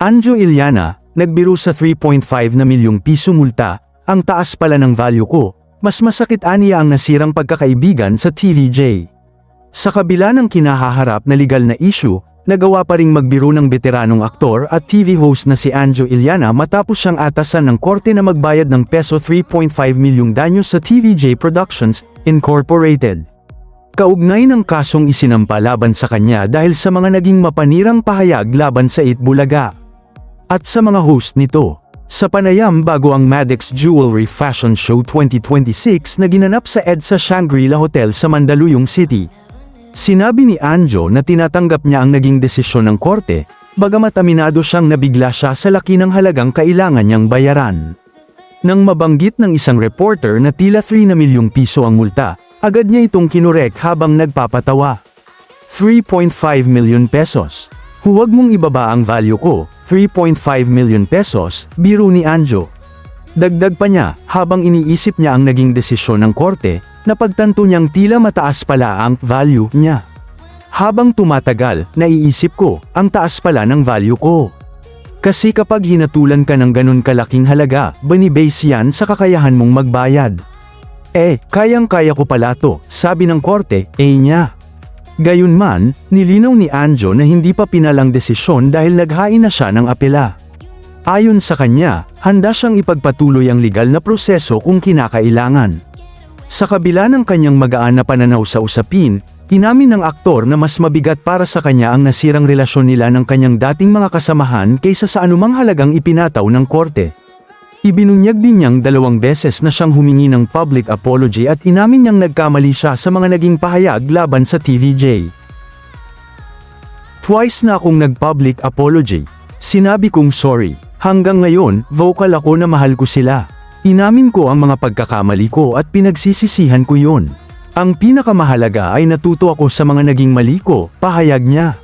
Anjo Iliana, nagbiro sa 3.5 na milyong piso multa, ang taas pala ng value ko, mas masakit aniya ang nasirang pagkakaibigan sa TVJ. Sa kabila ng kinahaharap na legal na issue, nagawa pa ring magbiro ng veteranong aktor at TV host na si Anjo Iliana matapos siyang atasan ng korte na magbayad ng peso 3.5 milyong danyo sa TVJ Productions, Incorporated. Kaugnay ng kasong isinampa laban sa kanya dahil sa mga naging mapanirang pahayag laban sa Itbulaga. At sa mga host nito, sa panayam bago ang Maddox Jewelry Fashion Show 2026 na ginanap sa EDSA Shangri-La Hotel sa Mandaluyong City. Sinabi ni Anjo na tinatanggap niya ang naging desisyon ng korte, bagamat aminado siyang nabigla siya sa laki ng halagang kailangan niyang bayaran. Nang mabanggit ng isang reporter na tila 3 na milyong piso ang multa, agad niya itong kinurek habang nagpapatawa. 3.5 million pesos. Huwag mong ibaba ang value ko, 3.5 million pesos, biro ni Anjo. Dagdag pa niya, habang iniisip niya ang naging desisyon ng korte, napagtanto niyang tila mataas pala ang value niya. Habang tumatagal, naiisip ko, ang taas pala ng value ko. Kasi kapag hinatulan ka ng ganun kalaking halaga, bani-base yan sa kakayahan mong magbayad. Kayang-kaya ko pala to, sabi ng korte, niya. Gayunman, nilinaw ni Anjo na hindi pa pinalang desisyon dahil naghain na siya ng apela. Ayon sa kanya, handa siyang ipagpatuloy ang legal na proseso kung kinakailangan. Sa kabila ng kanyang magaan na pananaw sa usapin, inamin ng aktor na mas mabigat para sa kanya ang nasirang relasyon nila ng kanyang dating mga kasamahan kaysa sa anumang halagang ipinataw ng korte. Ibinunyag din niyang 2 beses na siyang humingi ng public apology at inamin niyang nagkamali siya sa mga naging pahayag laban sa TVJ. Twice na akong nag-public apology. Sinabi kong sorry. Hanggang ngayon, vocal ako na mahal ko sila. Inamin ko ang mga pagkakamali ko at pinagsisisihan ko yun. Ang pinakamahalaga ay natuto ako sa mga naging mali ko, pahayag niya.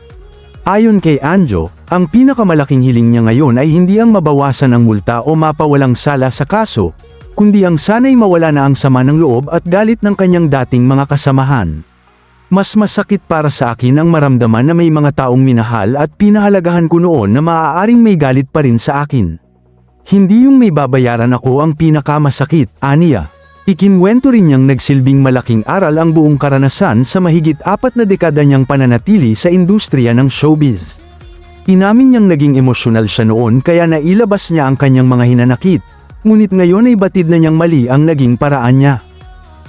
Ayon kay Anjo, ang pinakamalaking hiling niya ngayon ay hindi ang mabawasan ang multa o mapawalang sala sa kaso, kundi ang sana'y mawala na ang sama ng loob at galit ng kanyang dating mga kasamahan. Mas masakit para sa akin ang maramdaman na may mga taong minahal at pinahalagahan ko noon na maaaring may galit pa rin sa akin. Hindi yung may babayaran ako ang pinakamasakit, aniya. Ikinwento rin niyang nagsilbing malaking aral ang buong karanasan sa mahigit 4 na dekada niyang pananatili sa industriya ng showbiz. Inamin niyang naging emosyonal siya noon kaya nailabas niya ang kanyang mga hinanakit, ngunit ngayon ay batid na niyang mali ang naging paraan niya.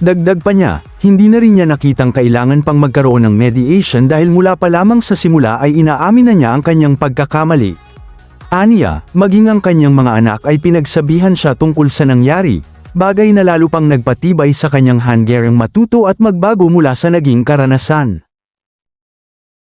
Dagdag pa niya, hindi na rin niya nakitang kailangan pang magkaroon ng mediation dahil mula pa lamang sa simula ay inaamin na niya ang kanyang pagkakamali. Aniya, maging ang kanyang mga anak ay pinagsabihan siya tungkol sa nangyari, bagay na lalo pang nagpatibay sa kanyang hanggarang matuto at magbago mula sa naging karanasan.